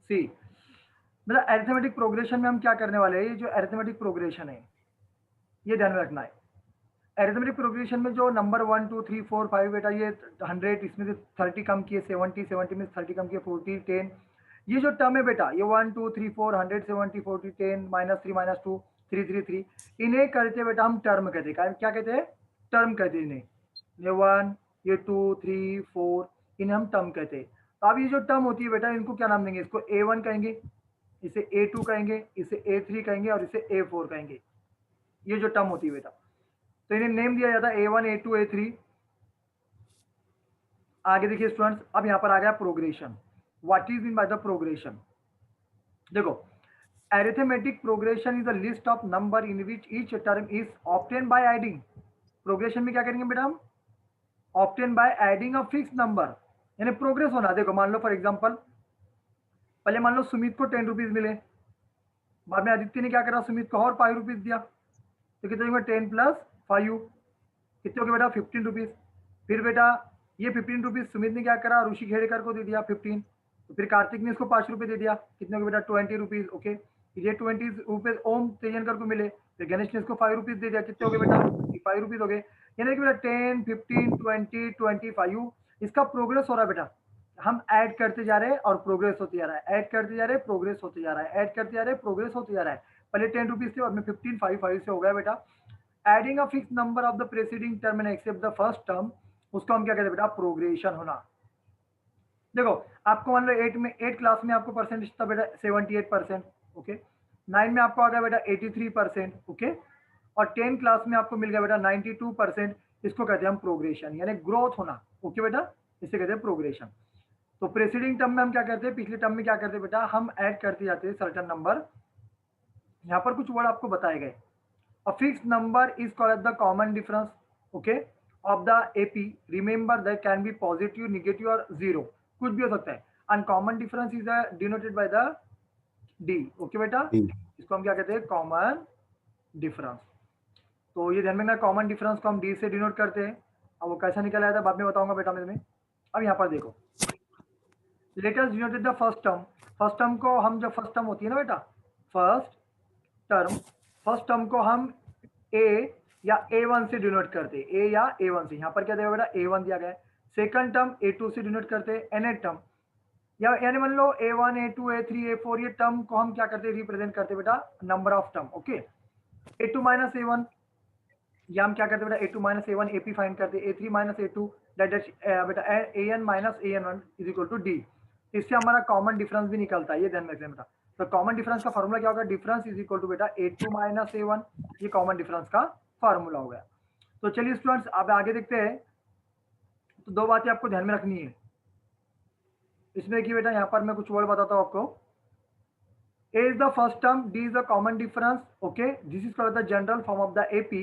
सी। मतलब arithmetic progression में हम क्या करने वाले हैं, ये जो अरिथमेटिक प्रोग्रेशन है ये ध्यान में रखना है। अरिथमेटिक प्रोग्रेशन में जो नंबर 1 2 3 4 5 बेटा ये 100, इसमें से 30 कम किए 70, 70 में से 30 कम किए 40 10, ये जो टर्म है बेटा ये 1 2 3 4 170 40 10 -3 -2 3 3 3, इन्हें कहते हैं बेटा हम टर्म कहते हैं। क्या कहते हैं? टर्म कहते हैं इन्हें। ये 1 ये 2 3 4 इन्हें हम टर्म कहते हैं। तो अब ये जो टर्म होती है बेटा इनको क्या नाम देंगे? इसको A1 कहेंगे, इसे A2 कहेंगे, इसे A3 कहेंगे और इसे A4 कहेंगे। ये जो टर्म होती है बेटा तो इन्हें नेम दिया जाता है A1 A2 A3। आगे देखिए स्टूडेंट्स, अब यहां पर आ गया progression. What is mean by the progression? देखो, arithmetic progression is a list of number in which each term is obtain by adding. Progression में क्या करेंगे बेटा हम? Obtain by adding a fix number, यानी प्रोग्रेस होना। देखो मान लो फॉर एग्जांपल, पहले मान लो सुमित को 10 रुपीज मिले, बाद में आदित्य ने क्या करा, सुमित को और 5 रुपीज दिया, तो कितने होंगे? 10 प्लस 5 कितने हो गए बेटा? 15 रुपीज। फिर बेटा ये 15 रुपीज सुमित ने क्या करा, ऋषि खेड़ेकर को दे दिया 15। तो फिर कार्तिक ने इसको 5 रुपए दे दिया, कितने हो गए बेटा? 20 रुपीज। ओके, ये 20 रुपीज ओम तेजनकर को मिले, फिर गणेश ने इसको 5 रुपीज दे दिया, कितने हो गए बेटा? 5 रुपीज हो गए। यानी कि बेटा 10 15 20 25 इसका प्रोग्रेस हो रहा है बेटा। हम ऐड करते जा रहे हैं और प्रोग्रेस होते जा रहा है, ऐड करते जा रहे हैं प्रोग्रेस होते जा रहा है, ऐड करते जा रहे हैं प्रोग्रेस होते जा रहा है। पहले 10 रुपीज थे और में 15 5 5 से हो गया बेटा। Adding a fix number of the preceding term and except the first term, उसको हम क्या कहते हैं बेटा? प्रोग्रेशन होना। देखो आपको मान लो 8 में 8 क्लास में आपको परसेंटेज था बेटा 78%। ओके, 9 में आपको आ गया बेटा 83%। ओके, और 10 क्लास में आपको मिल गया बेटा 92%। इसको कहते हैं हम प्रोग्रेशन, यानी ग्रोथ होना। ओके बेटा, इसे कहते हैं प्रोग्रेशन। तो प्रेसीडिंग टर्म में हम क्या करते हैं, पिछले टर्म में क्या करते हैं बेटा? हम ऐड करते जाते हैं सर्टेन नंबर। यहाँ पर कुछ वर्ड आपको बताए गए। A fixed number is called the common difference, okay, of the AP. Remember that can be positive, negative or zero, कुछ भी हो सकता है। And common difference is denoted by the D, okay बेटा, इसको हम क्या कहते हैं? Common difference. तो ये ध्यान में रखना, कॉमन डिफरेंस को हम D से डिनोट करते हैं। अब वो कैसा निकल आया था बाद में बताऊंगा बेटा मैं तुम्हें। अब यहाँ पर देखो, let us denote the first term. First term को हम, जब फर्स्ट टर्म होती है ना बेटा, फर्स्ट टर्म, फर्स्ट टर्म को हम ए या A1 से डिनोट करते हैं, ए या A1 से। यहाँ पर क्या दिया बेटा? A1 दिया गया है। सेकंड टर्म A2 से डिनोट करते हैं, nth टर्म, या यानी मान लो A1 A2 A3 A4, ये टर्म को हम क्या करते हैं? रिप्रेजेंट करते हैं बेटा number of term. Okay, A2 minus A1, या हम क्या करते हैं बेटा? A2 minus A1 AP find करते हैं, A3 माइनस A2 दैट बेटा AN minus AN1 is equal to D। इससे हमारा कॉमन डिफरेंस भी निकलता है, ये ध्यान रखना बेटा। तो कॉमन डिफरेंस का फॉर्मूला क्या होगा? डिफरेंस इज इक्वल टू बेटा A2 माइनस A1, ये कॉमन डिफरेंस का फॉर्मूला हो गया। तो चलिए स्टूडेंट्स अब आगे देखते हैं। तो दो बातें आपको ध्यान में रखनी है इसमें कि बेटा यहाँ पर मैं कुछ वर्ड बताता हूँ आपको। A is the first term, D is the common difference. Okay, this is called the general form of the AP.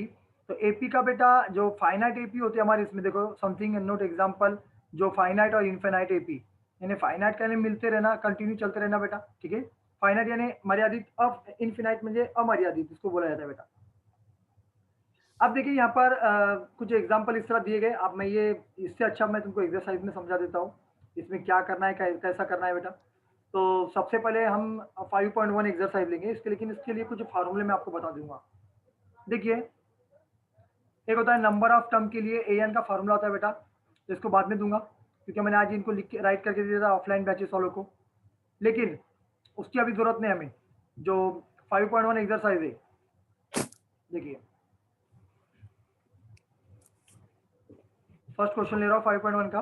तो AP का बेटा जो फाइनाइट AP होते हैं हमारे, इसमें देखो समथिंग नोट एग्जांपल, जो फाइनाइट और इनफाइनाइट AP, यानी फाइनाइट का मिलते रहना, कंटिन्यू चलते रहना बेटा, ठीक है। फाइनाइट यानी मर्यादित, अब इनफिनाइट म्हणजे अमर्यादित, इसको बोला जाता है बेटा। अब देखिए यहाँ पर कुछ एग्जाम्पल इस तरह दिए गए। अब मैं ये, इससे अच्छा मैं तुमको एक्सरसाइज में समझा देता हूँ इसमें क्या करना है, कैसा करना है बेटा। तो सबसे पहले हम 5.1 एक्सरसाइज लेंगे इसके, लेकिन इसके लिए कुछ फार्मूले मैं आपको बता दूंगा। देखिए, एक होता है नंबर ऑफ टर्म के लिए AN का फार्मूला होता है बेटा, तो इसको बाद में दूंगा क्योंकि मैंने आज इनको लिख के राइट करके दिया था ऑफलाइन बैचेस वालों को, लेकिन उसकी अभी जरूरत नहीं हमें। जो 5.1 एक्सरसाइज है, देखिए फर्स्ट क्वेश्चन ले रहा हूँ 5.1 का,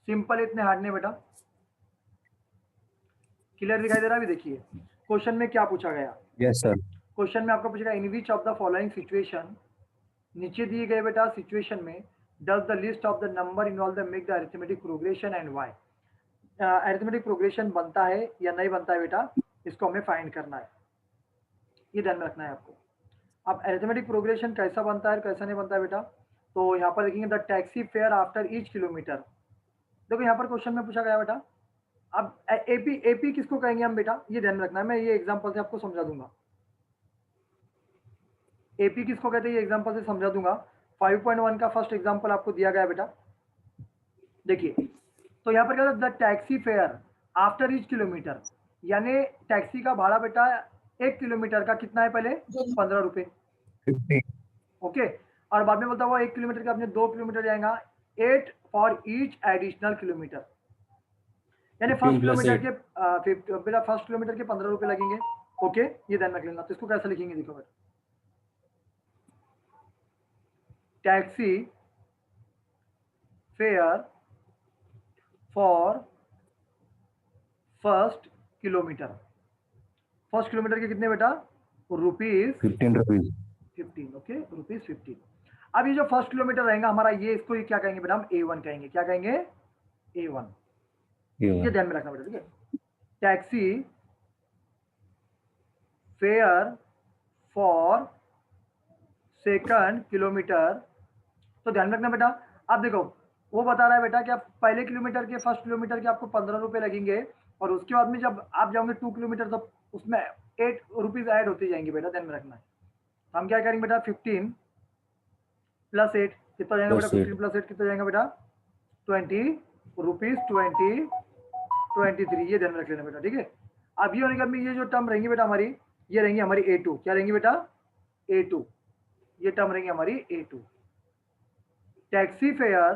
सिंपल, इतने हार्ड नहीं बेटा, क्लियर दिखाई दे रहा है? अभी देखिए क्वेश्चन में क्या पूछा गया। Yes sir. क्वेश्चन में आपको पूछेगा in which of the following situation, नीचे दिए गए बेटा सिचुएशन में, does the list of the number involve the make the arithmetic progression and why. Arithmetic progression बनता है या नहीं बनता है बेटा, इसको हमें फाइंड करना है, ये ध्यान में रखना है आपको। अब अरिथमेटिक प्रोग्रेशन कैसा बनता है कैसा नहीं बनता है बेटा, तो यहाँ पर देखेंगे the taxi fare after each kilometre. देखो यहाँ पर क्वेश्चन में पूछा गया बेटा, अब एपी किसको कहेंगे हम बेटा, ये ध्यान रखना है, मैं ये एग्जांपल से आपको समझा दूंगा। एपी किसको कहते हैं ये एग्जांपल से समझा दूंगा। 5.1 का फर्स्ट एग्जांपल आपको दिया गया है बेटा, देखिए। तो यहाँ पर क्या the taxi fare, after each kilometre, यानी टैक्सी का भाड़ा बेटा 1 किलोमीटर का कितना है पहले 15 रुपए, 50 ओके। और बाद में बोलता हुआ 1 किलोमीटर का अपने 2 किलोमीटर जाएगा 8 फॉर ईच एडिशनल किलोमीटर, यानी 15 plus 8 बेटा फर्स्ट किलोमीटर के 15 रुपए लगेंगे, ओके। ये ध्यान रख लेना। तो इसको कैसे लिखेंगे देखो बेटा, taxi fare for first kilometre, first kilometre के कितने बेटा रुपीज 15 rupees 15, ओके रुपीज 15। अब ये जो फर्स्ट किलोमीटर रहेगा हमारा, ये इसको क्या कहेंगे बेटा हम A1 कहेंगे, क्या कहेंगे A1, ये ध्यान में रखना बेटा, ठीक है। Taxi fare for second kilometre, तो ध्यान रखना बेटा। अब देखो वो बता रहा है बेटा कि आप पहले किलोमीटर के फर्स्ट किलोमीटर के आपको 15 रुपए लगेंगे, और उसके बाद में जब आप जाओगे 2 किलोमीटर तो उसमें 8 रुपीज ऐड होती जाएंगे बेटा, ध्यान में रखना है। तो हम क्या करेंगे बेटा 15 प्लस 8 कितना जाएगा बेटा, 15 प्लस 8 कितना जाएगा बेटा 20 रुपीज 23, ये ध्यान रख लेना बेटा, ठीक है। अब ये होने के बाद में ये जो टर्म रहेंगी बेटा हमारी, ये रहेंगी हमारी A2, क्या रहेंगी बेटा A2, ये टर्म रहेंगी हमारी A2। Taxi fare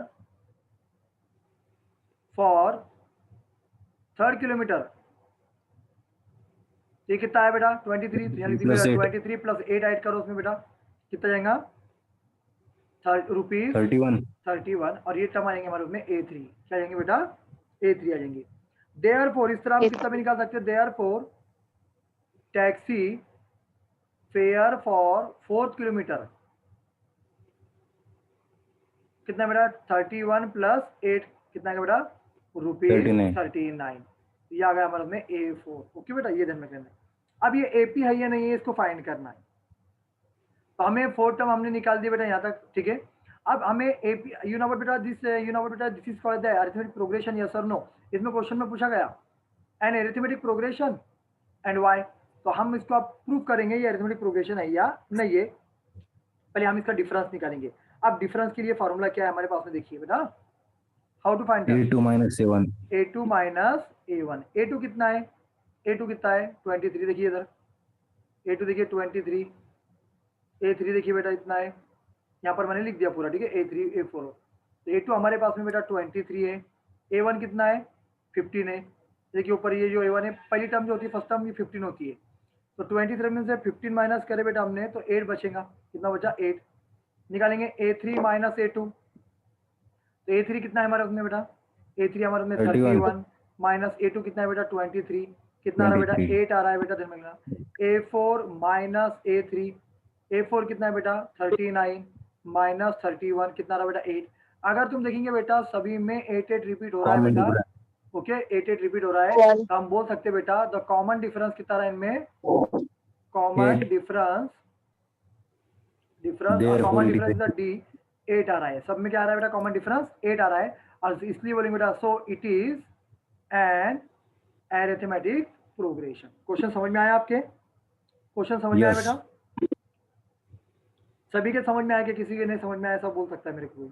for third kilometre, ये कितना है बेटा 23, यानी plus 8 23 प्लस 8 ऐड करो उसमें बेटा कितना जाएगा रुपीज 31, और ये टर्म आएंगे हमारे उसमें A3, क्या जाएंगे बेटा A3 आ जाएंगे। देयरफॉर इस तरह हम कितना भी निकाल सकते हैं, therefore taxi fare for fourth kilometre कितना बेटा 31 प्लस 8 कितना है बेटा रुपीज 39, ये आ गया हमारे में A4, ओके बेटा, ये ध्यान में रखना है। अब ये AP है या नहीं है इसको फाइंड करना है, तो हमें फोर्थ टर्म हमने निकाल दिया बेटा यहाँ तक, ठीक है। अब हमें AP यू नो बेटा this is called the arithmetic progression, yes और नो, इसमें क्वेश्चन में पूछा गया an arithmetic progression and why, तो हम इसको अब प्रूव करेंगे ये अरिथमेटिक प्रोग्रेशन है या नहीं है। पहले हम इसका डिफरेंस निकालेंगे। अब डिफरेंस के लिए फॉर्मूला क्या है हमारे पास में, देखिए बेटा how to find A2 minus A1 A2 minus A1, A2 कितना है, A2 कितना है 23, देखिए इधर A2 देखिए 23, A3 देखिए बेटा इतना है, यहाँ पर मैंने लिख दिया पूरा, ठीक है A3 A4, तो A2 हमारे पास में बेटा 23 है, A1 कितना है 15 है, देखिए ऊपर ये जो A1 है पहली टर्म जो होती है फर्स्ट टर्म ये 15 होती है, तो 23 में से 15 माइनस करे बेटा हमने तो 8 बचेगा, कितना बचा 8, निकालेंगे A3 माइनस A2, तो A3 कितना है हमारे उसमें बेटा A3 हमारे उसमें 31 माइनस A2 कितना है बेटा 23, कितना आ रहा है बेटा 8 आ रहा है बेटा, ध्यान रखना। A4 माइनस A3, A4 कितना है बेटा 39 माइनस 31 कितना आ रहा है बेटा 8। अगर तुम देखेंगे बेटा सभी में 8 रिपीट हो रहा है बेटा, ओके 8 रिपीट हो रहा है, तो हम बोल सकते हैं बेटा द कॉमन डिफरेंस कितना रहा है इनमें, common difference common difference is D 8 आ रहा है, सब में क्या आ रहा है बेटा कॉमन डिफरेंस 8 आ रहा है, और इसलिए बोलेंगे बेटा so it is an arithmetic progression. Question समझ में आया आपके, क्वेश्चन समझ में आया बेटा, सभी के समझ में आया कि किसी के नहीं समझ में आया, सब बोल सकता है मेरे को,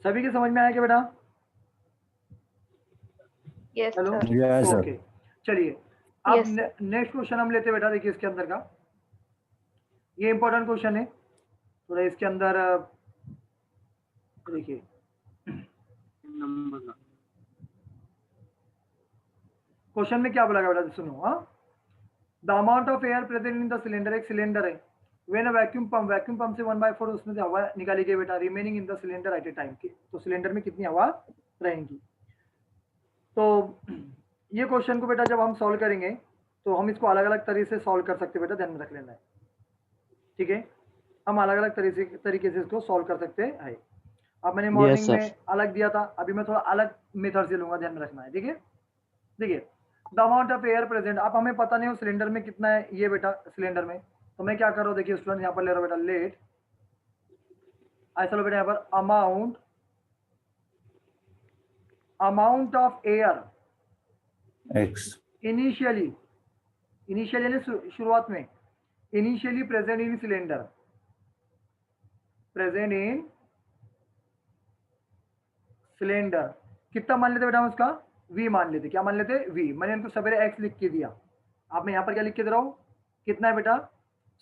सभी के समझ में आया क्या बेटा, हेलो ओके। चलिए अब नेक्स्ट क्वेश्चन हम लेते हैं बेटा, देखिए इसके अंदर का ये इंपॉर्टेंट क्वेश्चन है थोड़ा, इसके अंदर देखिए क्वेश्चन में क्या बोला गया बेटा, सुनो हाँ, the amount of air present in the cylinder, एक सिलेंडर है, व्हेन अ वैक्यूम पंप से 1/4 उसमें से हवा निकाली गई बेटा, remaining in the cylinder eight A time, तो सिलेंडर में कितनी हवा रहेगी। तो ये क्वेश्चन को बेटा जब हम सॉल्व करेंगे तो हम इसको अलग अलग तरीके से सॉल्व कर सकते हैं बेटा, ध्यान में रख लेना है, ठीक है। हम अलग अलग तरीके से इसको सॉल्व कर सकते हैं। अब मैंने मॉर्निंग में अलग दिया था, अभी मैं थोड़ा अलग मेथड से लूंगा, ध्यान में रखना है, ठीक है। देखिए the amount of air present, अब हमें पता नहीं हो सिलेंडर में कितना है ये बेटा, सिलेंडर में, तो मैं क्या कर रहा हूँ देखिए स्टूडेंट यहाँ पर ले रहा हूँ बेटा लेट, ऐसा लो बेटा यहाँ पर amount of air X initially यानी शुरुआत में, initially present in cylinder cylinder कितना मान लेते बेटा हम उसका v मान लेते, क्या मान लेते v। मैंने इनको सवेरे x लिख के दिया, अब मैं यहाँ पर क्या लिख के दे रहा हूँ, कितना है बेटा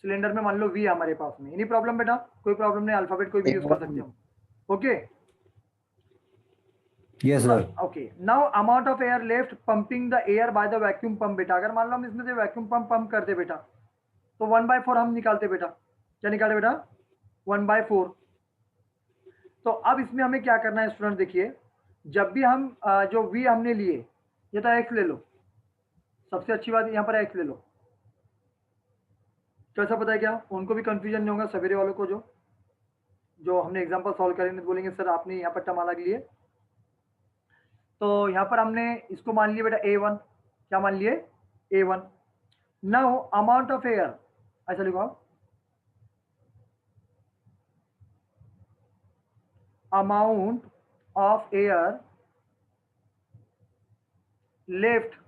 सिलेंडर में मान लो v हमारे पास में, एनी प्रॉब्लम बेटा, कोई प्रॉब्लम नहीं, अल्फाबेट कोई भी यूज कर सकते हैं हम, okay. Yes, sir. Okay now amount of air left pumping the air by the vacuum pump बेटा, अगर मान लो हम इसमें से वैक्यूम पंप करते बेटा तो 1/4 हम निकालते बेटा, क्या निकाले बेटा 1/4। तो अब इसमें हमें क्या करना है स्टूडेंट, देखिए जब भी हम जो v हमने लिए, ये तो x ले लो, सबसे अच्छी बात यहाँ पर x ले लो, कैसा पता है क्या, उनको भी कंफ्यूजन नहीं होगा सवेरे वालों को, जो हमने एग्जांपल सॉल्व करेंगे तो बोलेंगे सर आपने यहाँ पर टर्म अलग लिए। तो यहाँ पर हमने इसको मान लिया बेटा a1, क्या मान लिए a1। Now amount of air, ऐसा लिखो आप, amount of air left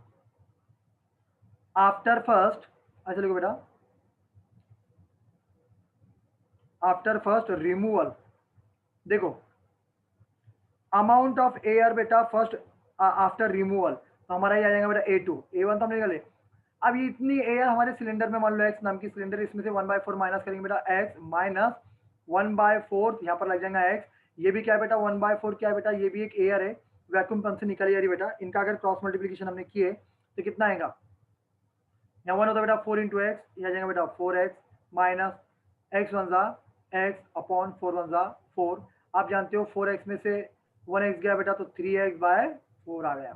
after first, ऐसा लिखो बेटा आफ्टर फर्स्ट रिमूवल। देखो अमाउंट ऑफ एयर बेटा फर्स्ट आफ्टर रिमूवल, तो हमारा ये आ जाएगा बेटा a2, a1 तो हमने निकाले। अब ये इतनी एयर हमारे सिलेंडर में, मान लो x नाम की सिलेंडर, इसमें से 1/4 माइनस करेंगे बेटा x माइनस 1/4, यहाँ पर लग जाएगा x, ये भी क्या है बेटा 1/4, क्या है बेटा ये भी एक एयर है, वैक्यूम पंप से निकाली जा रही बेटा, इनका अगर क्रॉस मल्टीप्लीकेशन हमने किए तो कितना आएगा, यहाँ 1 होता है बेटा 4 इंटू एक्स, यहाँ जाएगा बेटा 4x माइनस x 1 जा x अपॉन 4 1 जा 4। आप जानते हो 4x में से 1x गया बेटा तो 3x/4 आ गया,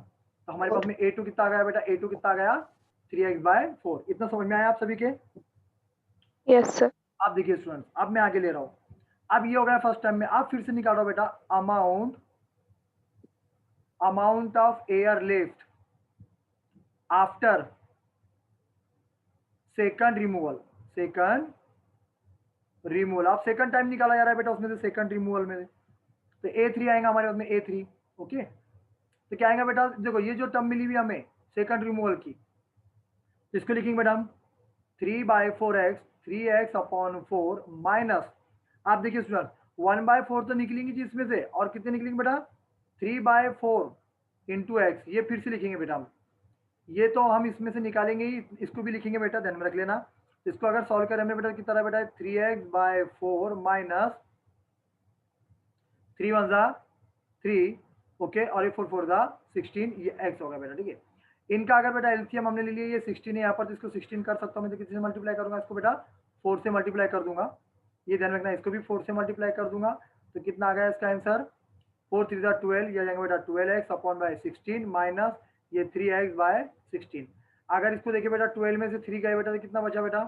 तो हमारे पास में a2 कितना आ गया बेटा, a2 कितना आ गया 3x/4। इतना समझ में आया आप सभी के? Yes sir. आप देखिए स्टूडेंट्स, अब मैं आगे ले रहा हूँ, अब ये हो गया फर्स्ट टाइम में, आप फिर से निकालो बेटा amount of air lift after second removal, आप सेकंड टाइम निकाला जा रहा है बेटा उसमें से, सेकंड रिमूवल में से, तो a3 आएगा हमारे पास में a3, ओके। तो क्या आएगा बेटा, देखो ये जो टर्म मिली हुई हमें सेकंड रिमूवल की, इसको लिखेंगे बेटा हम 3/4x 3x अपॉन 4 माइनस, आप देखिए स्टूडेंट 1/4 तो निकलेंगे जी इसमें से, और कितने निकलेंगे बेटा 3/4 इंटू एक्स, ये फिर से लिखेंगे बेटा हम, ये तो हम इसमें से निकालेंगे ही, इसको भी लिखेंगे बेटा, ध्यान में रख लेना। इसको अगर सॉल्व करें हमने बेटा कितना बेटा 3x/4 माइनस 3 1 जा 3, ओके, और ये 4 4 जा 16, ये x होगा बेटा, ठीक है। इनका अगर बेटा एलसीएम हमने ले लिया, ये 16 है यहाँ पर, तो इसको 16 कर सकता हूँ मैं, तो किसी से मल्टीप्लाई करूंगा इसको बेटा 4 से मल्टीप्लाई कर दूंगा, ये ध्यान रखना, इसको भी 4 से मल्टीप्लाई कर दूंगा, तो कितना आ गया इसका आंसर 4 3 जा 12, ये आ जाएगा बेटा 12x अपॉन बाय 16 माइनस ये 3x/16। अगर इसको देखिए बेटा 12 में से 3 गए बेटा तो कितना बचा बेटा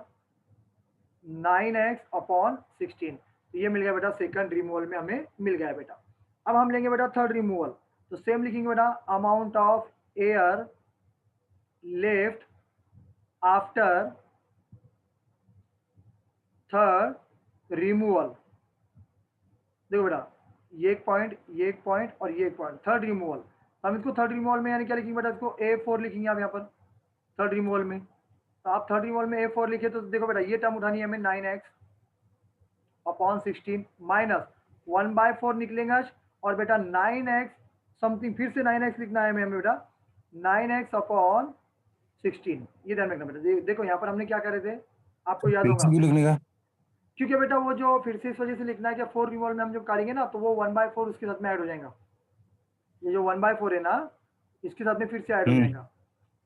9x अपॉन 16, तो ये मिल गया बेटा सेकंड रिमूवल में हमें मिल गया बेटा। अब हम लेंगे बेटा थर्ड रिमूवल, तो सेम लिखेंगे बेटा amount of air left after third removal. देखो बेटा ये एक पॉइंट, ये एक पॉइंट और ये एक पॉइंट, थर्ड रिमूवल, हम इसको थर्ड रिमूवल में यानी क्या लिखेंगे बेटा, इसको a4 लिखेंगे आप यहाँ पर थर्ड रिमूवल में। तो आप थर्ड रिमूवल में a4 लिखे तो देखो बेटा ये टर्म उठानी है हमें 9x अपॉन 16 माइनस 1/4 निकलेगा, और बेटा 9x समथिंग, फिर से 9x लिखना है हमें बेटा 9x अपॉन 16, ये ध्यान रखना बेटा। देखो यहाँ पर हमने क्या करे थे, आपको याद होगा लिखने का, क्योंकि बेटा वो जो फिर से इस वजह से लिखना है कि 4 रिमूवल में हम जब काटेंगे ना तो वो 1/4 उसके साथ में ऐड हो जाएगा, ये जो 1/4 है ना इसके साथ में फिर से ऐड हो जाएगा,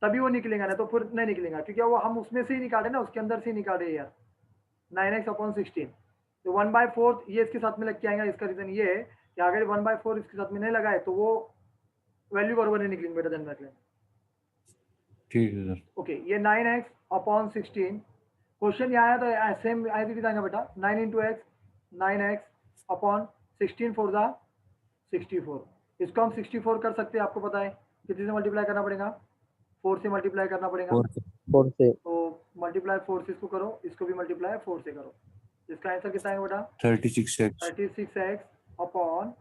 तभी वो निकलेगा, ना तो फिर नहीं निकलेगा, क्योंकि वो हम उसमें से ही निकाले ना, उसके अंदर से ही निकाले यार 9x अपॉन 16, तो 1/4 ये इसके साथ में लग के आएगा। इसका रीजन ये है कि अगर 1/4 इसके साथ में नहीं लगा है तो वो वैल्यू बराबर नहीं निकलेंगे बेटा, ध्यान रख लें, ठीक है सर। ओके। ये 9x अपॉन 16 क्वेश्चन यहाँ आया तो सेम ऐसे ही जाएगा बेटा 9 इंटू एक्स 9x अपॉन 16 4 दा 64, इसको हम 64 कर सकते हैं, आपको पता है कितने से मल्टीप्लाई करना पड़ेगा, 4 से मल्टीप्लाई करना पड़ेगा, 4 से, तो मल्टीप्लाई 4 से इसको करो, इसको भी मल्टीप्लाई 4 से करो, इसका आंसर कितना है बेटा 36x 36x upon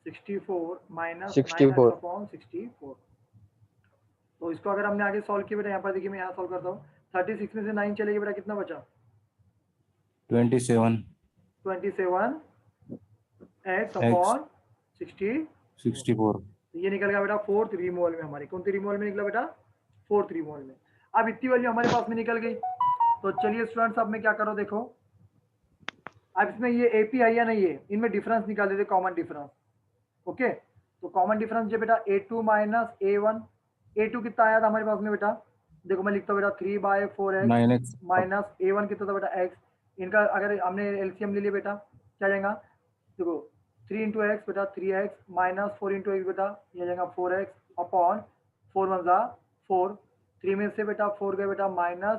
64 minus 64 9x upon 64। तो इसको अगर हमने आगे सॉल्व किया बेटा, यहाँ पर देखिए मैं यहाँ सॉल्व करता हूँ, 36 में से 9 चलेगी बेटा कितना बचा 27 27 x अपॉन 64, 64 तो ये निकल गया बेटा फोर्थ रिमूवल में हमारी, कौन सी रिमूवल में निकला बेटा? फोर्थ रिमूवल में। अब इतनी वैल्यू हमारे पास में निकल गई। तो चलिए स्टूडेंट्स अब मैं क्या करो देखो, अब इसमें ये एपी है या नहीं है, इनमें डिफरेंस निकाल देते, कॉमन डिफरेंस। ओके, तो कॉमन डिफरेंस जो बेटा a2 माइनस a1, a2 कितना आया था हमारे पास में बेटा? देखो मैं लिखता हूँ बेटा 3/4x 9x माइनस a1 कितना था बेटा x। इनका अगर हमने एलसीएम ले लिया बेटा क्या जाएगा? देखो 3 इंटू एक्स बेटा 3x माइनस 4 इंटू एक्स बेटा ये जाएगा 4x अपॉन 4 1 जा 4, 3 में से बेटा 4 गए बेटा माइनस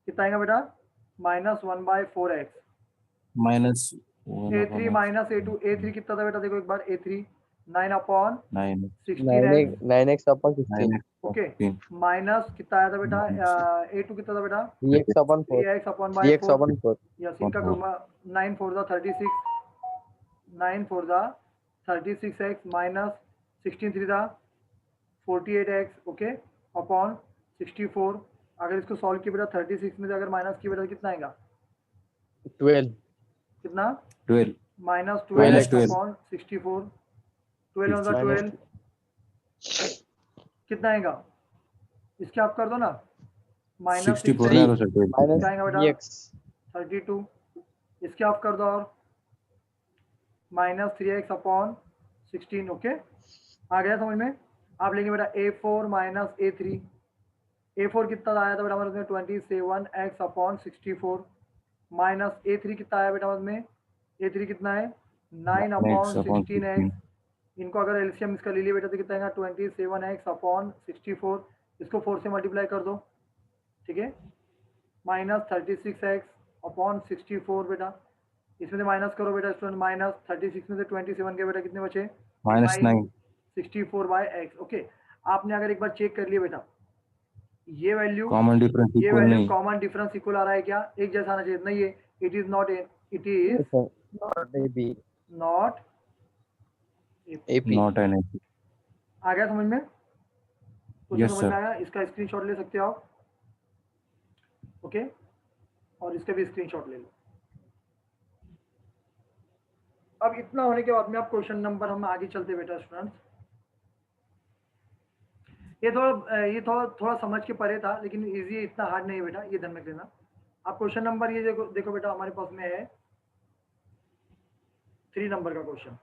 कितना आएगा बेटा? Minus 1/4x। minus a3 minus a2, a3 कितना था बेटा? देखो एक बार a3 9 upon 9 16x 9x upon 16 9x okay, 16 minus कितना आया था बेटा? a2 कितना था बेटा? 3x upon 4 3x upon 3x 4 upon 4 yes, इनका 9 4 जा 36, 9 4 जा 36x माइनस 16 3 जा 48x ओके अपॉन 64। अगर इसको सॉल्व किया बेटा 36 में से अगर माइनस किया बेटा कितना आएगा? 12 कितना? 12 minus Minus 12 12 upon 64, 12 on the 12 कितना आएगा? इसके आप कर दो ना, माइनस 64 6 है तो सर 12 minus क्या आएगा बेटा? 3x 32। इसके आप कर दो और माइनस 3x अपॉन 16 ओके, आ गया समझ में? आप लेंगे बेटा a4 माइनस a3, a4 कितना आया था बेटा हमारे में? 27x अपॉन 64 माइनस a3 कितना आया बेटा में? a3 कितना है? 9 अपॉन 9x upon 16x। 16 इनको अगर एलसीएम इसका ले लिया बेटा तो कितना आएगा? 27x अपॉन 64, इसको 4 से मल्टीप्लाई कर दो, ठीक है, माइनस 36x अपॉन 64 बेटा, इसमें से माइनस करो बेटा स्टूडेंट, माइनस 36 में से 27 के बेटा कितने बचे? minus 9 64/x okay. आपने अगर एक बार चेक कर लिया बेटा ये वैल्यू common difference ये equal वैल्यू नहीं कॉमन डिफरेंस इक्वल आ रहा है क्या? एक जैसा आना चाहिए, नहीं है, it is not, it is not AB not. AP not an AP आ गया समझ में? कुछ Yes, समझ sir. में आया? इसका स्क्रीनशॉट ले सकते हो आप ओके, और इसका भी स्क्रीनशॉट ले लो। अब इतना होने के बाद में आप क्वेश्चन नंबर हम आगे चलते बेटा स्टूडेंट्स, ये थोड़ा समझ के परे था लेकिन इजी है, इतना हार्ड नहीं है बेटा, ये ध्यान में रखना। आप क्वेश्चन नंबर ये देखो बेटा हमारे पास में है 3 नंबर का question.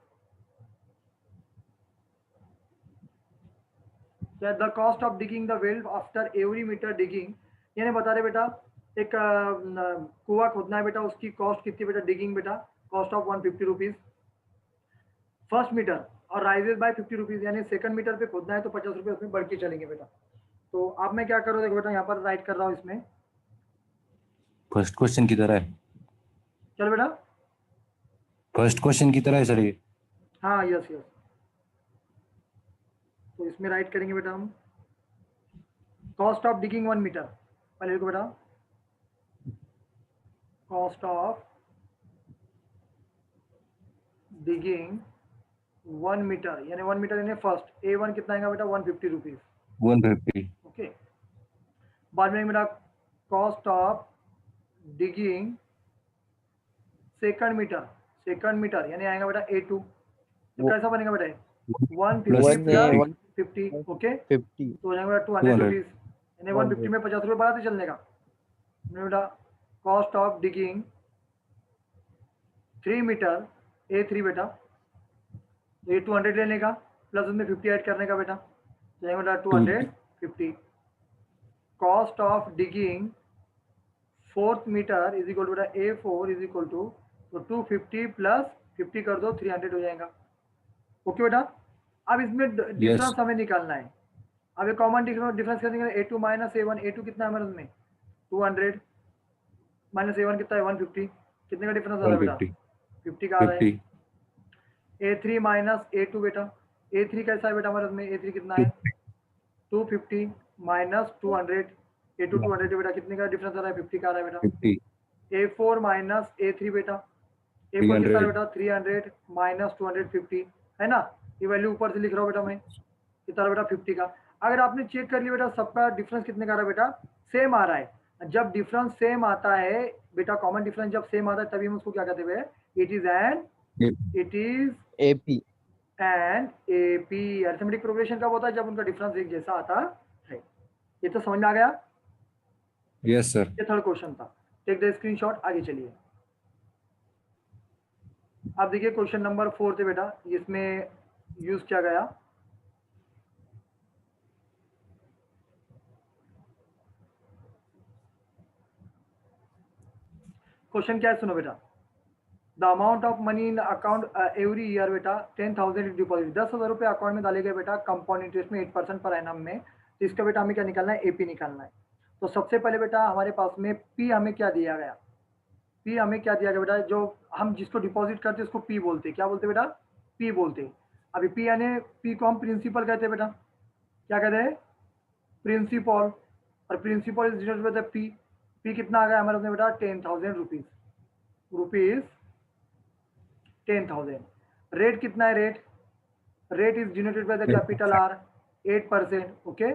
The cost of digging the well after every metre digging, यानी बता रहे बेटा एक कुआं खोदना है बेटा, उसकी कॉस्ट कितनी बेटा? डिगिंग बेटा cost of 150 rupees first metre और राइजेज बाय 50 रुपीज, यानी सेकंड मीटर पे खोदना है तो 50 रुपये उसमें बढ़ के चलेंगे बेटा। तो अब मैं क्या करूँ देखो बेटा, यहाँ पर राइट कर रहा हूँ इसमें, फर्स्ट क्वेश्चन की तरह है चल बेटा, फर्स्ट क्वेश्चन की तरह है सर ये हाँ यस यस, तो इसमें राइट करेंगे बेटा हम कॉस्ट ऑफ डिगिंग 1 मीटर, पहले देखो बेटा कॉस्ट ऑफ डिगिंग 1 मीटर, यानी 1 मीटर यानी फर्स्ट A1 कितना आएगा बेटा? 150 रुपीज 150 ओके। बाद में मेरा cost of digging second metre यानी आएगा बेटा A2, तो कैसा बनेगा बेटा? 150 प्लस 50 ओके, 50 तो हो जाएगा बेटा 200 200 रुपीज, यानी 150 में 50 रुपये बढ़ाते चलने का बेटा। Cost of digging 3 metre A3 बेटा, तो ये 200 लेने का प्लस उसमें 50 ऐड करने का बेटा, तो जाएगा बेटा 250। Cost of digging fourth metre is equal to बेटा A4 इज इक्वल टू, तो 250 प्लस 50 कर दो 300 हो जाएगा ओके बेटा। अब इसमें डिफरेंस हमें निकालना है, अब ये कॉमन डिफरेंस करने का A2 माइनस A1, A2 कितना है हमारे उसमें? 200 माइनस A1 कितना है? 150, कितने का डिफरेंस आ रहा है बेटा? 150 50 का आ रहा है। 50 A3 माइनस A2 बेटा, A3 कैसा है बेटा हमारे उसमें? A3 कितना है? 250 माइनस 200, A2 200 बेटा, कितने का डिफरेंस आ रहा है? 50 का आ रहा है बेटा। 50 A4 माइनस A3 बेटा, A4 कितना है 300 बेटा? 300 माइनस 250 है ना, ये वैल्यू ऊपर से लिख रहा हूँ बेटा मैं, कितना बेटा? 50 का। अगर आपने चेक कर लिया बेटा सबका डिफरेंस कितने का आ रहा है बेटा? सेम आ रहा है। जब डिफरेंस सेम आता है बेटा, कॉमन डिफरेंस जब सेम आता है तभी हम उसको क्या कहते हैं? It is AP and AP। Arithmetic progression कब होता है? जब उनका डिफरेंस एक जैसा आता है। ये तो समझ में आ गया? Yes sir. ये थर्ड क्वेश्चन था। टेक द स्क्रीनशॉट, आगे चलिए। अब देखिए क्वेश्चन नंबर 4 थे बेटा, इसमें यूज किया गया क्वेश्चन क्या है, सुनो बेटा। The amount of money in account every year बेटा 10,000 डिपॉजिट, 10,000 रुपये अकाउंट में डाले गए बेटा कंपाउंड इंटरेस्ट में 8% पर एनम में। तो इसका बेटा हमें क्या निकालना है? AP निकालना है। तो सबसे पहले बेटा हमारे पास में P हमें क्या दिया गया? P हमें क्या दिया गया बेटा? जो हम जिसको डिपॉजिट करते हैं उसको P बोलते हैं। क्या बोलते बेटा? P बोलते हैं। अभी P यानी P को हम प्रिंसिपल कहते हैं बेटा। क्या कहते हैं? प्रिंसिपल। और principal is denoted by the P। P कितना आ गया हमारे पास बेटा? 10,000 रुपीज 10,000। रेट कितना है? Rate is denoted by the capital R, 8%। Okay.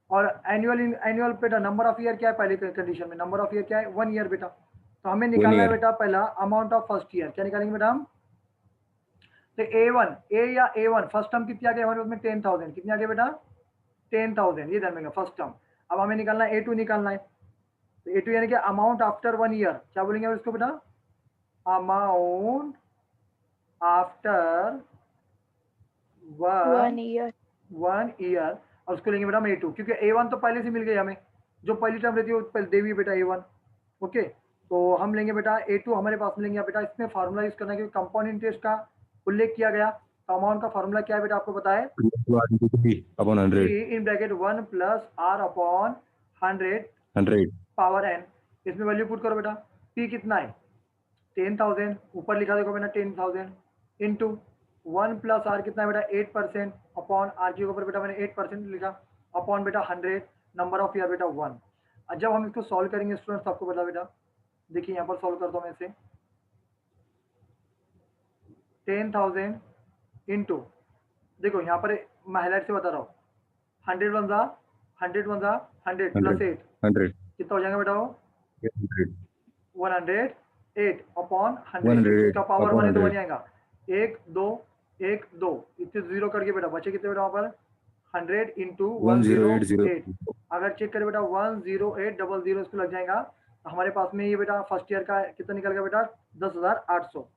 और एनुअल बेटा नंबर ऑफ ईयर क्या है? पहले कंडीशन में नंबर ऑफ ईयर क्या है? 1 ईयर बेटा। तो हमें निकालना है year। बेटा पहला अमाउंट ऑफ फर्स्ट ईयर। क्या निकालेंगे बेटा हम? तो A1 फर्स्ट टर्म कितनी आ गई हमारे पास में? 10,000। कितनी आ गई बेटा? 10,000। ये ध्यान रखना फर्स्ट टर्म। अब हमें निकालना है A2 निकालना है। तो A2 यानी कि अमाउंट आफ्टर 1 ईयर। क्या बोलेंगे इसको बेटा? Amount after 1 year. 1 ईयर। और उसको लेंगे बेटा हम A2, क्योंकि A1 तो पहले से मिल गई हमें। जो पहली टर्म रहती है वो पहले देवी बेटा A1। ओके। तो हम लेंगे बेटा A2 हमारे पास मिलेंगे बेटा। इसमें फार्मूला यूज करना है क्योंकि कंपाउंड इंटरेस्ट का उल्लेख किया गया। तो अमाउंट का फार्मूला क्या है बेटा? आपको पता है, upon 100 in bracket 1 plus R upon 100 power n। इसमें वैल्यू पुट करो बेटा। P कितना है? 10,000। ऊपर लिखा देखो बेटा 10,000 इंटू 1 प्लस R कितना है बेटा? 8% अपॉन R के ऊपर बेटा मैंने 8% लिखा अपॉन बेटा 100। नंबर ऑफ ईयर बेटा 1। और जब हम इसको सॉल्व करेंगे स्टूडेंट्स, आपको बता बेटा, देखिए यहाँ पर सॉल्व करता हूँ मैं इसे। 10,000 इंटू, देखो यहाँ पर मैं हाईलाइट से बता रहा हूँ, 100 वन जा 100 प्लस 8 100 कितना हो जाएगा बेटा? वो 108 अपॉन 100। 108 इसका पावर upon 1 है तो 1 100। आएगा। 1 2 1 2 इतने जीरो करके बेटा बचे कितने बेटा? वहाँ पर 100 इंटू 108। अगर चेक करें बेटा 10800 इसको लग जाएगा। तो हमारे पास में ये बेटा फर्स्ट ईयर का कितना निकल गया बेटा? 10,800।